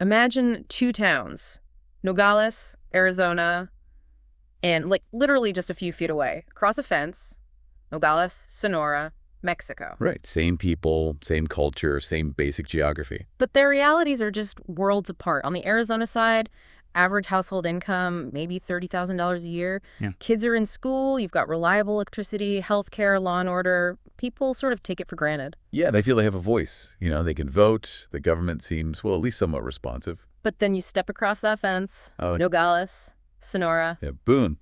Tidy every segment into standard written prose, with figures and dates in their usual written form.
Imagine two towns, Nogales, Arizona, and like literally just a few feet away. Across a fence, Nogales, Sonora, Mexico. Right. Same people, same culture, same basic geography. But their realities are just worlds apart. On the Arizona side, average household income, maybe $30,000 a year. Yeah. Kids are in school, you've got reliable electricity, healthcare, law and order. People sort of take it for granted. Yeah, they feel they have a voice. They can vote. The government seems, well, at least somewhat responsive. But then you step across that fence, Oh. Nogales, Sonora. Yeah, boom.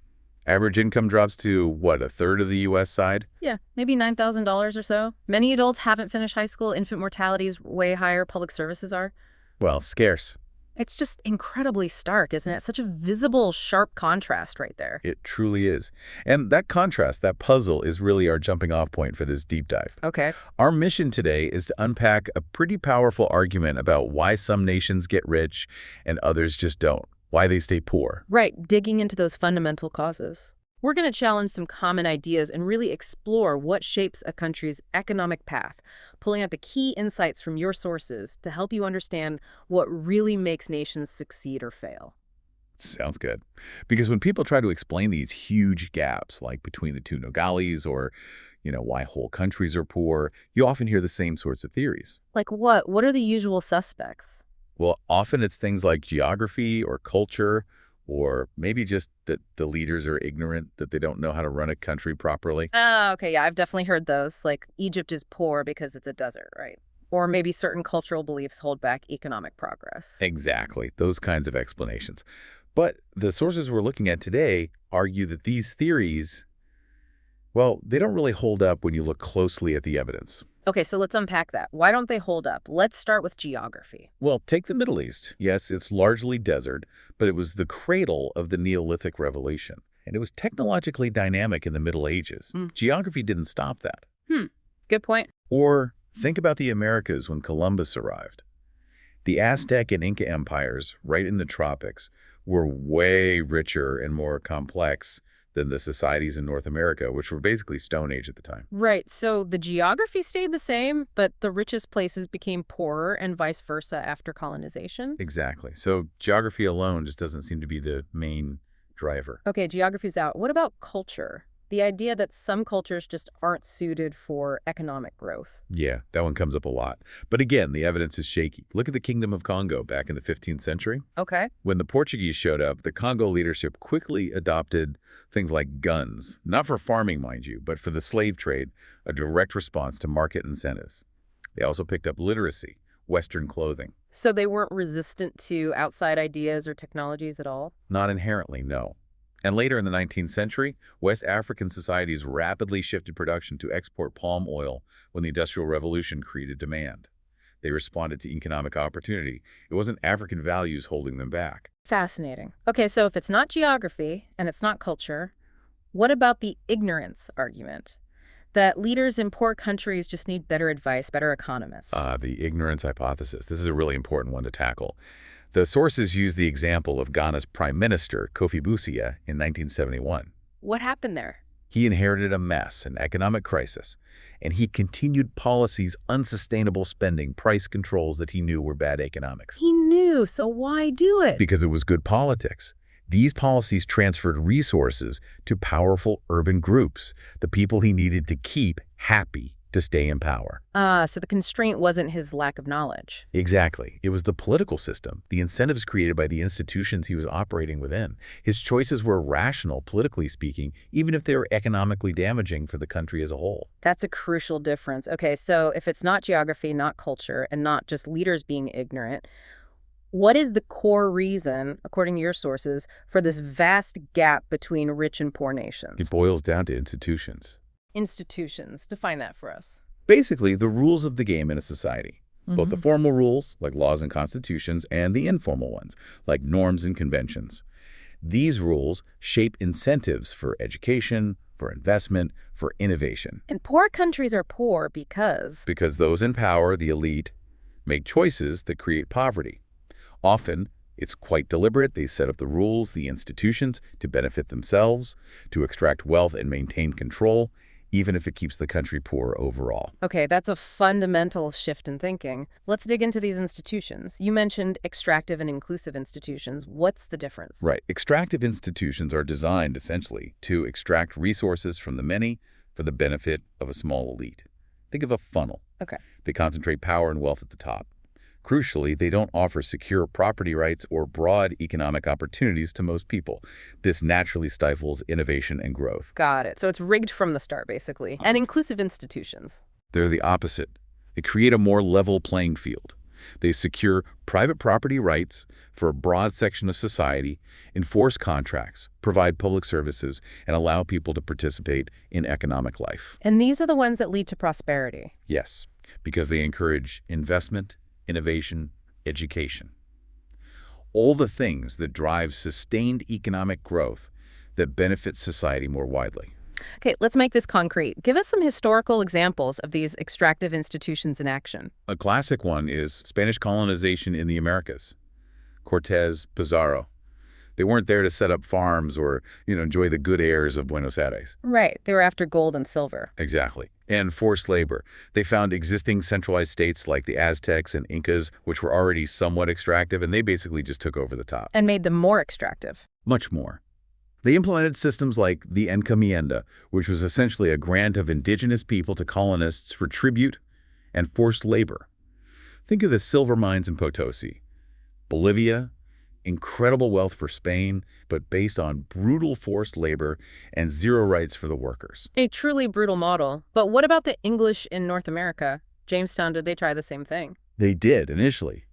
Average income drops to, what, a third of the U.S. side? Yeah, maybe $9,000 or so. Many adults haven't finished high school. Infant mortality is way higher. Public services are. Well, scarce. It's just incredibly stark, isn't it? Such a visible, sharp contrast right there. It truly is. And that contrast, that puzzle, is really our jumping off point for this deep dive. Okay. Our mission today is to unpack a pretty powerful argument about why some nations get rich and others just don't, why they stay poor. Right, digging into those fundamental causes. We're going to challenge some common ideas and really explore what shapes a country's economic path, pulling out the key insights from your sources to help you understand what really makes nations succeed or fail. Sounds good. Because when people try to explain these huge gaps, like between the two Nogales or, why whole countries are poor, you often hear the same sorts of theories. Like what? What are the usual suspects? Well, often it's things like geography or culture, or maybe just that the leaders are ignorant, that they don't know how to run a country properly. Oh, okay, yeah, I've definitely heard those. Like Egypt is poor because it's a desert, right? Or maybe certain cultural beliefs hold back economic progress. Exactly, those kinds of explanations. But the sources we're looking at today argue that these theories, well, they don't really hold up when you look closely at the evidence. Okay, so let's unpack that. Why don't they hold up? Let's start with geography. Well, take the Middle East. Yes, it's largely desert, but it was the cradle of the Neolithic Revolution. And it was technologically dynamic in the Middle Ages. Geography didn't stop that. Good point. Or think about the Americas when Columbus arrived. The Aztec and Inca empires, right in the tropics, were way richer and more complex than the societies in North America, which were basically Stone Age at the time. Right, so the geography stayed the same, but the richest places became poorer and vice versa after colonization? Exactly. So geography alone just doesn't seem to be the main driver. Okay, geography's out. What about culture? The idea that some cultures just aren't suited for economic growth. Yeah, that one comes up a lot. But again, the evidence is shaky. Look at the Kingdom of Congo back in the 15th century. Okay. When the Portuguese showed up, the Congo leadership quickly adopted things like guns, not for farming, mind you, but for the slave trade, a direct response to market incentives. They also picked up literacy, Western clothing. So they weren't resistant to outside ideas or technologies at all? Not inherently, no. And later in the 19th century, West African societies rapidly shifted production to export palm oil when the Industrial Revolution created demand. They responded to economic opportunity. It wasn't African values holding them back. Fascinating. Okay, so if it's not geography and it's not culture, what about the ignorance argument? That leaders in poor countries just need better advice, better economists. The ignorance hypothesis. This is a really important one to tackle. The sources use the example of Ghana's Prime Minister, Kofi Busia, in 1971. What happened there? He inherited a mess, an economic crisis, and he continued policies, unsustainable spending, price controls that he knew were bad economics. He knew, so why do it? Because it was good politics. These policies transferred resources to powerful urban groups, the people he needed to keep happy to stay in power. So the constraint wasn't his lack of knowledge. Exactly. It was the political system, the incentives created by the institutions he was operating within. His choices were rational, politically speaking, even if they were economically damaging for the country as a whole. That's a crucial difference. Okay, so if it's not geography, not culture, and not just leaders being ignorant, what is the core reason, according to your sources, for this vast gap between rich and poor nations? It boils down to institutions. Institutions. Define that for us. Basically, the rules of the game in a society. Both the formal rules, like laws and constitutions, and the informal ones, like norms and conventions. These rules shape incentives for education, for investment, for innovation. And poor countries are poor because those in power, the elite, make choices that create poverty. Often, it's quite deliberate. They set up the rules, the institutions, to benefit themselves, to extract wealth and maintain control. even if it keeps the country poor overall. Okay, that's a fundamental shift in thinking. Let's dig into these institutions. You mentioned extractive and inclusive institutions. What's the difference? Right. Extractive institutions are designed, essentially, to extract resources from the many for the benefit of a small elite. Think of a funnel. Okay. They concentrate power and wealth at the top. Crucially, they don't offer secure property rights or broad economic opportunities to most people. This naturally stifles innovation and growth. Got it. So it's rigged from the start, basically. And inclusive institutions. They're the opposite. They create a more level playing field. They secure private property rights for a broad section of society, enforce contracts, provide public services, and allow people to participate in economic life. And these are the ones that lead to prosperity. Yes, because they encourage investment, innovation, education. All the things that drive sustained economic growth that benefit society more widely. Okay, let's make this concrete. Give us some historical examples of these extractive institutions in action. A classic one is Spanish colonization in the Americas. Cortés, Pizarro. They weren't there to set up farms or, enjoy the good airs of Buenos Aires. Right. They were after gold and silver. Exactly. And forced labor. They found existing centralized states like the Aztecs and Incas, which were already somewhat extractive, and they basically just took over the top. And made them more extractive. Much more. They implemented systems like the encomienda, which was essentially a grant of indigenous people to colonists for tribute and forced labor. Think of the silver mines in Potosi. Bolivia, incredible wealth for Spain, but based on brutal forced labor and zero rights for the workers. A truly brutal model. But what about the English in North America? Jamestown, did they try the same thing? They did initially.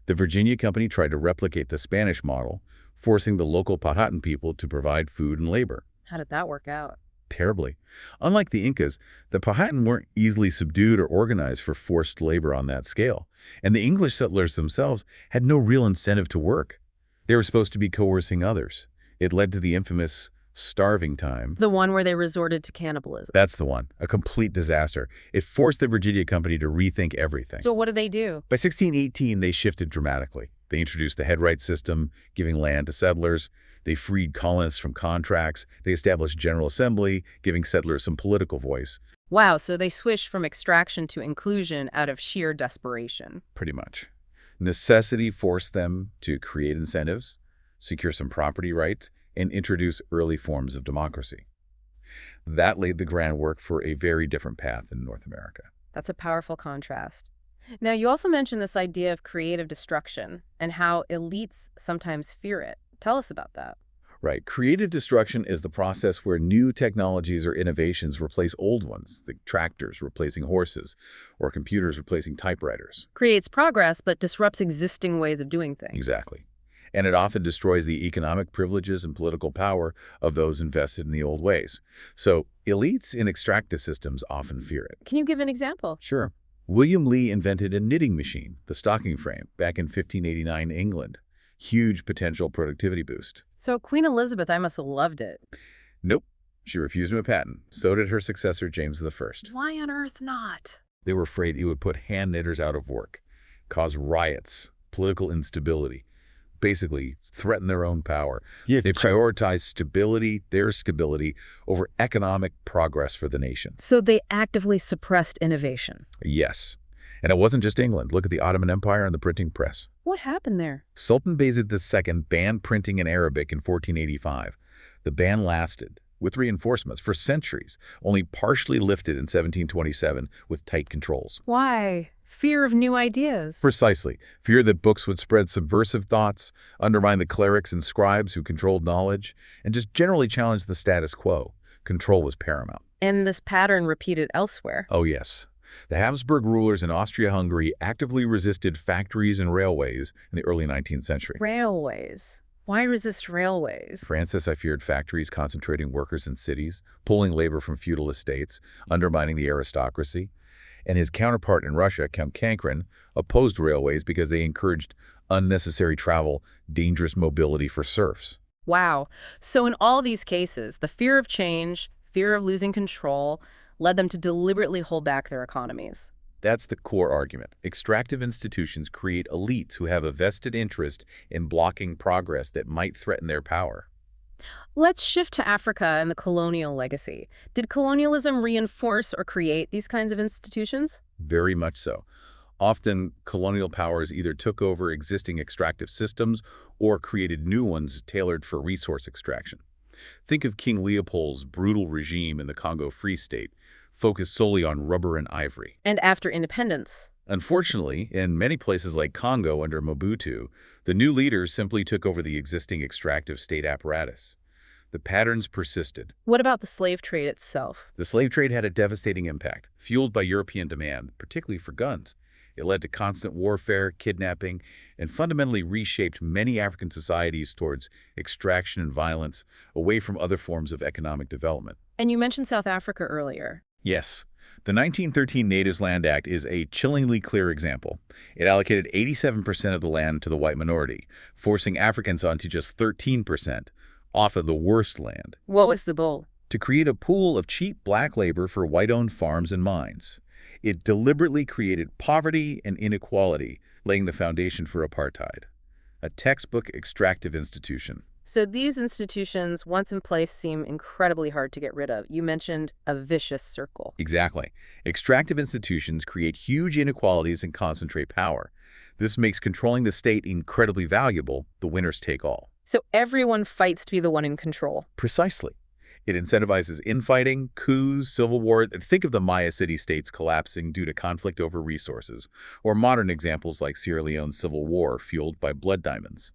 The Virginia Company tried to replicate the Spanish model, forcing the local Powhatan people to provide food and labor. How did that work out? Terribly. Unlike the Incas, the Powhatan weren't easily subdued or organized for forced labor on that scale, and the English settlers themselves had no real incentive to work. They were supposed to be coercing others. It led to the infamous starving time. The one where they resorted to cannibalism. That's the one. A complete disaster. It forced the Virginia Company to rethink everything. So what did they do? By 1618, they shifted dramatically. They introduced the headright system, giving land to settlers. They freed colonists from contracts. They established General Assembly, giving settlers some political voice. Wow, so they switched from extraction to inclusion out of sheer desperation. Pretty much. Necessity forced them to create incentives, secure some property rights, and introduce early forms of democracy. That laid the groundwork for a very different path in North America. That's a powerful contrast. Now, you also mentioned this idea of creative destruction and how elites sometimes fear it. Tell us about that. Right. Creative destruction is the process where new technologies or innovations replace old ones, like tractors replacing horses or computers replacing typewriters. Creates progress, but disrupts existing ways of doing things. Exactly. And it often destroys the economic privileges and political power of those invested in the old ways. So elites in extractive systems often fear it. Can you give an example? Sure. William Lee invented a knitting machine, the stocking frame, back in 1589 England. Huge potential productivity boost. So Queen Elizabeth, I must have loved it. Nope. She refused him a patent. So did her successor, James I. Why on earth not? They were afraid it would put hand knitters out of work, cause riots, political instability, basically threaten their own power. Yes. They prioritized stability, their stability, over economic progress for the nation. So they actively suppressed innovation. Yes. And it wasn't just England. Look at the Ottoman Empire and the printing press. What happened there? Sultan Bayezid II banned printing in Arabic in 1485. The ban lasted, with reinforcements, for centuries, only partially lifted in 1727 with tight controls. Why? Fear of new ideas. Precisely. Fear that books would spread subversive thoughts, undermine the clerics and scribes who controlled knowledge, and just generally challenge the status quo. Control was paramount. And this pattern repeated elsewhere. Oh, yes. The Habsburg rulers in Austria-Hungary actively resisted factories and railways in the early 19th century. Railways. Why resist railways? Francis, I feared factories concentrating workers in cities, pulling labor from feudal estates, undermining the aristocracy. And his counterpart in Russia, Count Cancrin, opposed railways because they encouraged unnecessary travel, dangerous mobility for serfs. Wow. So in all these cases, the fear of change, fear of losing control, led them to deliberately hold back their economies. That's the core argument. Extractive institutions create elites who have a vested interest in blocking progress that might threaten their power. Let's shift to Africa and the colonial legacy. Did colonialism reinforce or create these kinds of institutions? Very much so. Often, colonial powers either took over existing extractive systems or created new ones tailored for resource extraction. Think of King Leopold's brutal regime in the Congo Free State, focused solely on rubber and ivory. And after independence? Unfortunately, in many places like Congo under Mobutu, the new leaders simply took over the existing extractive state apparatus. The patterns persisted. What about the slave trade itself? The slave trade had a devastating impact, fueled by European demand, particularly for guns. It led to constant warfare, kidnapping, and fundamentally reshaped many African societies towards extraction and violence, away from other forms of economic development. And you mentioned South Africa earlier. Yes. The 1913 Natives Land Act is a chillingly clear example. It allocated 87% of the land to the white minority, forcing Africans onto just 13%, off of the worst land. What was the goal? To create a pool of cheap black labor for white-owned farms and mines. It deliberately created poverty and inequality, laying the foundation for apartheid, a textbook extractive institution. So these institutions, once in place, seem incredibly hard to get rid of. You mentioned a vicious circle. Exactly. Extractive institutions create huge inequalities and concentrate power. This makes controlling the state incredibly valuable. The winners take all. So everyone fights to be the one in control. Precisely. It incentivizes infighting, coups, civil war. Think of the Maya city-states collapsing due to conflict over resources, or modern examples like Sierra Leone's civil war fueled by blood diamonds.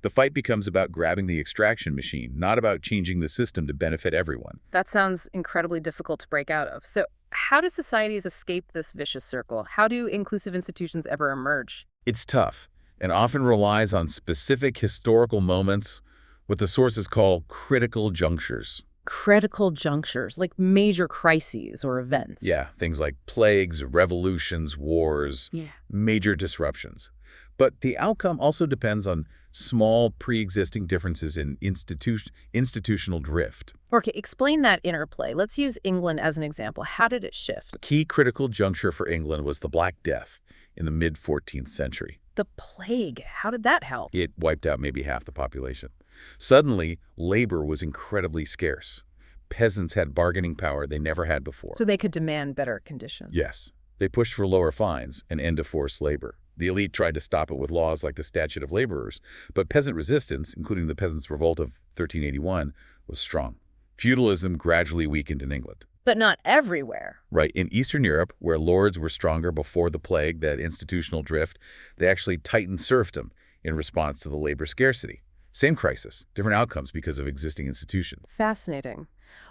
The fight becomes about grabbing the extraction machine, not about changing the system to benefit everyone. That sounds incredibly difficult to break out of. So how do societies escape this vicious circle? How do inclusive institutions ever emerge? It's tough, and often relies on specific historical moments, what the sources call critical junctures. Critical junctures, like major crises or events. Yeah, things like plagues, revolutions, wars, major disruptions. But the outcome also depends on small pre-existing differences in institutional drift. Okay, explain that interplay. Let's use England as an example. How did it shift? A key critical juncture for England was the Black Death in the mid-14th century. The plague, how did that help? It wiped out maybe half the population. Suddenly, labor was incredibly scarce. Peasants had bargaining power they never had before. So they could demand better conditions. Yes. They pushed for lower fines and end to forced labor. The elite tried to stop it with laws like the Statute of Laborers, but peasant resistance, including the Peasants' Revolt of 1381, was strong. Feudalism gradually weakened in England. But not everywhere. Right. In Eastern Europe, where lords were stronger before the plague, that institutional drift, they actually tightened serfdom in response to the labor scarcity. Same crisis, different outcomes because of existing institutions. Fascinating.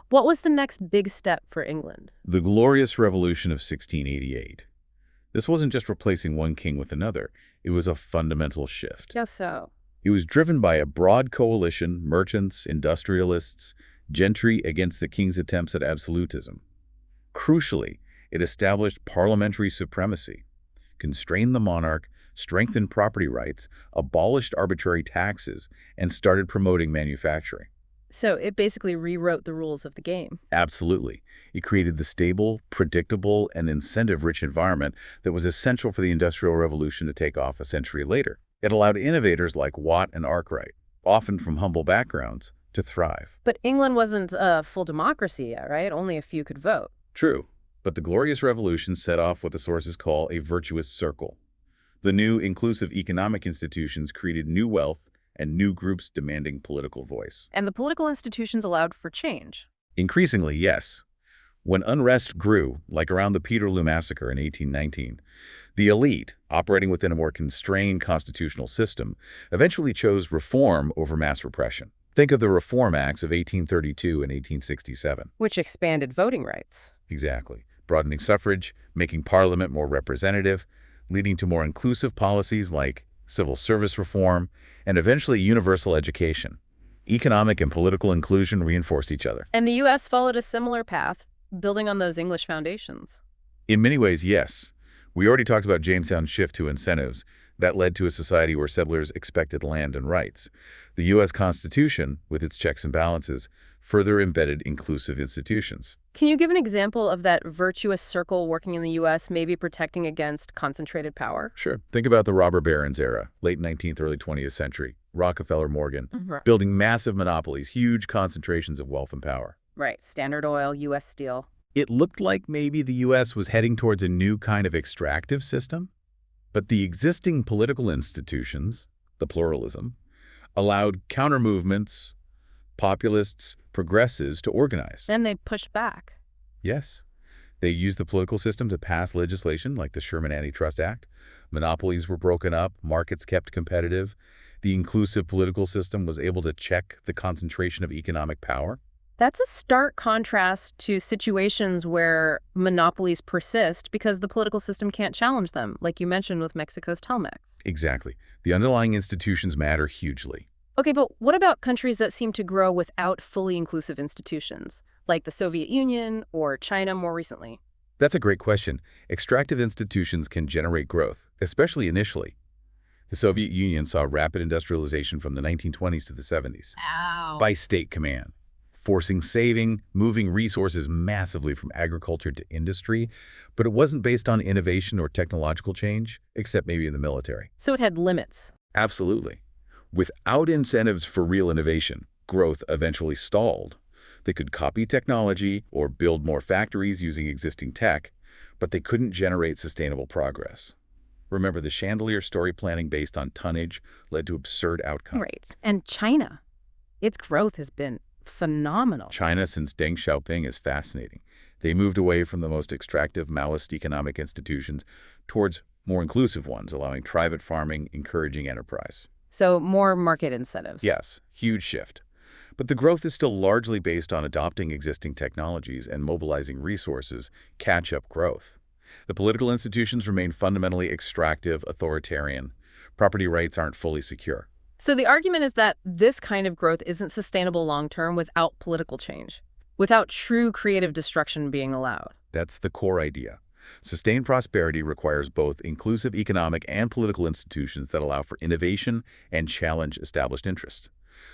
What was the next big step for England? The Glorious Revolution of 1688. This wasn't just replacing one king with another. It was a fundamental shift. How so? It was driven by a broad coalition, merchants, industrialists, gentry against the king's attempts at absolutism. Crucially, it established parliamentary supremacy, constrained the monarch, strengthened property rights, abolished arbitrary taxes, and started promoting manufacturing. So it basically rewrote the rules of the game. Absolutely. It created the stable, predictable, and incentive-rich environment that was essential for the Industrial Revolution to take off a century later. It allowed innovators like Watt and Arkwright, often from humble backgrounds, to thrive. But England wasn't a full democracy yet, right? Only a few could vote. True. But the Glorious Revolution set off what the sources call a virtuous circle. The new inclusive economic institutions created new wealth and new groups demanding political voice. And the political institutions allowed for change. Increasingly, yes. When unrest grew, like around the Peterloo Massacre in 1819, the elite, operating within a more constrained constitutional system, eventually chose reform over mass repression. Think of the Reform Acts of 1832 and 1867. Which expanded voting rights. Exactly. Broadening suffrage, making parliament more representative, leading to more inclusive policies like civil service reform, and eventually universal education. Economic and political inclusion reinforced each other. And the U.S. followed a similar path, building on those English foundations. In many ways, yes. We already talked about Jamestown's shift to incentives. That led to a society where settlers expected land and rights. The U.S. Constitution, with its checks and balances, further embedded inclusive institutions. Can you give an example of that virtuous circle working in the U.S., maybe protecting against concentrated power? Sure. Think about the robber barons era, late 19th, early 20th century. Rockefeller, Morgan, Right. building massive monopolies, huge concentrations of wealth and power. Right. Standard Oil, U.S. Steel. It looked like maybe the U.S. was heading towards a new kind of extractive system, but the existing political institutions, the pluralism, allowed counter-movements, populists, progressives to organize. Then they pushed back. Yes. They used the political system to pass legislation like the Sherman Antitrust Act. Monopolies were broken up, markets kept competitive. The inclusive political system was able to check the concentration of economic power. That's a stark contrast to situations where monopolies persist because the political system can't challenge them, like you mentioned with Mexico's Telmex. Exactly. The underlying institutions matter hugely. Okay, but what about countries that seem to grow without fully inclusive institutions, like the Soviet Union or China more recently? That's a great question. Extractive institutions can generate growth, especially initially. The Soviet Union saw rapid industrialization from the 1920s to the 70s Ow. by state command, forcing saving, moving resources massively from agriculture to industry, but it wasn't based on innovation or technological change, except maybe in the military. So it had limits. Absolutely. Without incentives for real innovation, growth eventually stalled. They could copy technology or build more factories using existing tech, but they couldn't generate sustainable progress. Remember, the chandelier story planning based on tonnage led to absurd outcomes. Right. And China, its growth has been phenomenal. China, since Deng Xiaoping, is fascinating. They moved away from the most extractive Maoist economic institutions towards more inclusive ones, allowing private farming, encouraging enterprise. So more market incentives. Yes, huge shift. But the growth is still largely based on adopting existing technologies and mobilizing resources, catch-up growth. The political institutions remain fundamentally extractive, authoritarian. Property rights aren't fully secure. So the argument is that this kind of growth isn't sustainable long-term without political change, without true creative destruction being allowed. That's the core idea. Sustained prosperity requires both inclusive economic and political institutions that allow for innovation and challenge established interests.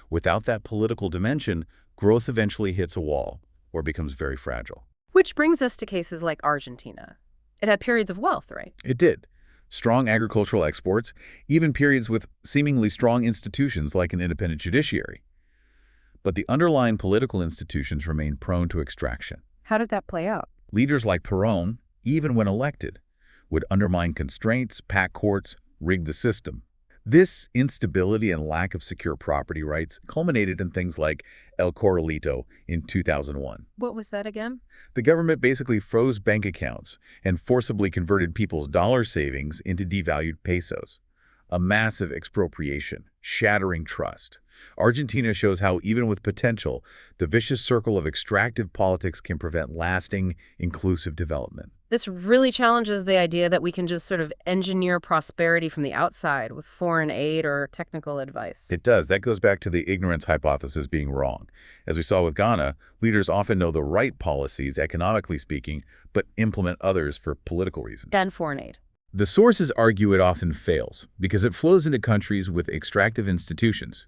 Without that political dimension, growth eventually hits a wall or becomes very fragile. Which brings us to cases like Argentina. It had periods of wealth, right? It did. Strong agricultural exports, even periods with seemingly strong institutions like an independent judiciary. But the underlying political institutions remain prone to extraction. How did that play out? Leaders like Perón, even when elected, would undermine constraints, pack courts, rig the system. This instability and lack of secure property rights culminated in things like El Corralito in 2001. What was that again? The government basically froze bank accounts and forcibly converted people's dollar savings into devalued pesos. A massive expropriation, shattering trust. Argentina shows how, even with potential, the vicious circle of extractive politics can prevent lasting, inclusive development. This really challenges the idea that we can just sort of engineer prosperity from the outside with foreign aid or technical advice. It does. That goes back to the ignorance hypothesis being wrong. As we saw with Ghana, leaders often know the right policies, economically speaking, but implement others for political reasons. And foreign aid. The sources argue it often fails because it flows into countries with extractive institutions.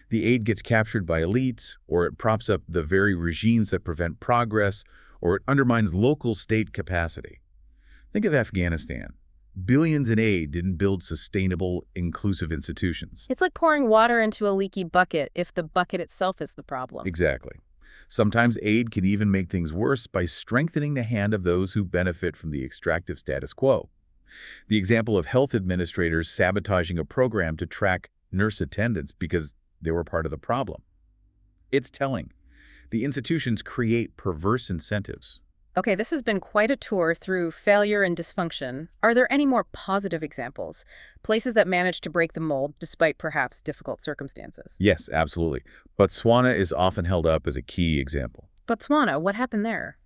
The aid gets captured by elites, or it props up the very regimes that prevent progress, or it undermines local state capacity. Think of Afghanistan. Billions in aid didn't build sustainable, inclusive institutions. It's like pouring water into a leaky bucket if the bucket itself is the problem. Exactly. Sometimes aid can even make things worse by strengthening the hand of those who benefit from the extractive status quo. The example of health administrators sabotaging a program to track nurse attendance because they were part of the problem. It's telling. The institutions create perverse incentives. Okay, this has been quite a tour through failure and dysfunction. Are there any more positive examples? Places that managed to break the mold despite perhaps difficult circumstances? Yes, absolutely. Botswana is often held up as a key example. Botswana, what happened there?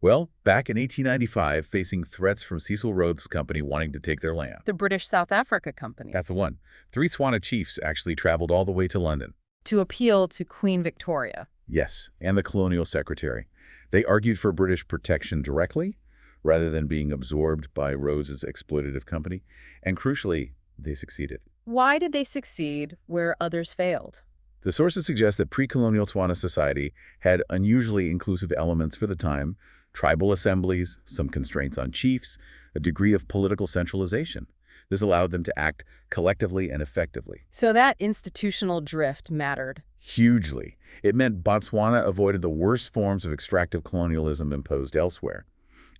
Well, back in 1895, facing threats from Cecil Rhodes' company wanting to take their land. The British South Africa Company. That's the one. 3 Tswana chiefs actually traveled all the way to London. To appeal to Queen Victoria. Yes, and the colonial secretary. They argued for British protection directly, rather than being absorbed by Rhodes' exploitative company. And crucially, they succeeded. Why did they succeed where others failed? The sources suggest that pre-colonial Tswana society had unusually inclusive elements for the time, tribal assemblies, some constraints on chiefs, a degree of political centralization. This allowed them to act collectively and effectively. So that institutional drift mattered. Hugely. It meant Botswana avoided the worst forms of extractive colonialism imposed elsewhere.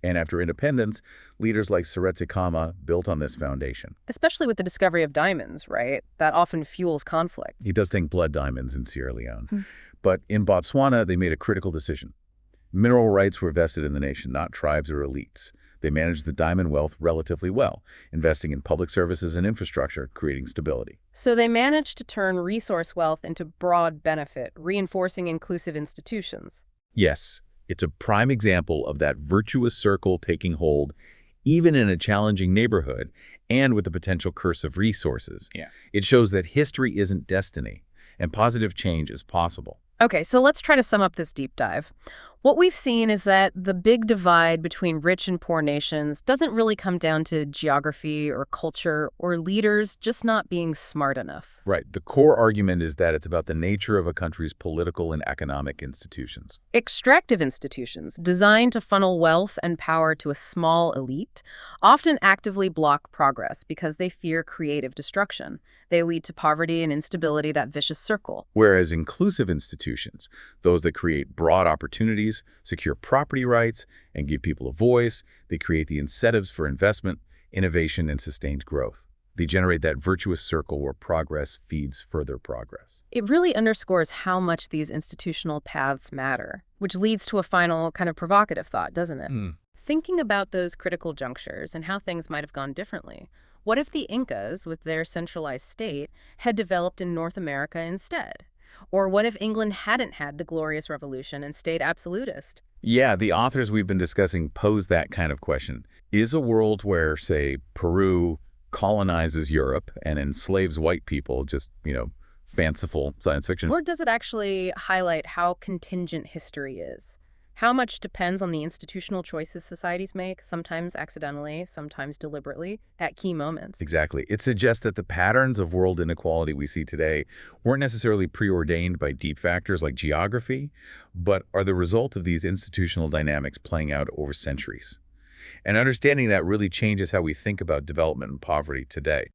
And after independence, leaders like Seretse Khama built on this foundation. Especially with the discovery of diamonds, right? That often fuels conflict. He does think blood diamonds in Sierra Leone. But in Botswana, they made a critical decision. Mineral rights were vested in the nation, not tribes or elites. They managed the diamond wealth relatively well, investing in public services and infrastructure, creating stability. So they managed to turn resource wealth into broad benefit, reinforcing inclusive institutions. Yes, it's a prime example of that virtuous circle taking hold, even in a challenging neighborhood, and with the potential curse of resources. It shows that history isn't destiny, and positive change is possible. Okay, so let's try to sum up this deep dive. What we've seen is that the big divide between rich and poor nations doesn't really come down to geography or culture or leaders just not being smart enough. Right. The core argument is that it's about the nature of a country's political and economic institutions. Extractive institutions, designed to funnel wealth and power to a small elite, often actively block progress because they fear creative destruction. They lead to poverty and instability, that vicious circle. Whereas inclusive institutions, those that create broad opportunities, secure property rights, and give people a voice, they create the incentives for investment, innovation, and sustained growth. They generate that virtuous circle where progress feeds further progress. It really underscores how much these institutional paths matter, which leads to a final kind of provocative thought, doesn't it? Thinking about those critical junctures and how things might have gone differently. What if the Incas, with their centralized state, had developed in North America instead? Or what if England hadn't had the Glorious Revolution and stayed absolutist? Yeah, the authors we've been discussing pose that kind of question. Is a world where, say, Peru colonizes Europe and enslaves white people just, fanciful science fiction? Or does it actually highlight how contingent history is? How much depends on the institutional choices societies make, sometimes accidentally, sometimes deliberately, at key moments? Exactly. It suggests that the patterns of world inequality we see today weren't necessarily preordained by deep factors like geography, but are the result of these institutional dynamics playing out over centuries. And understanding that really changes how we think about development and poverty today.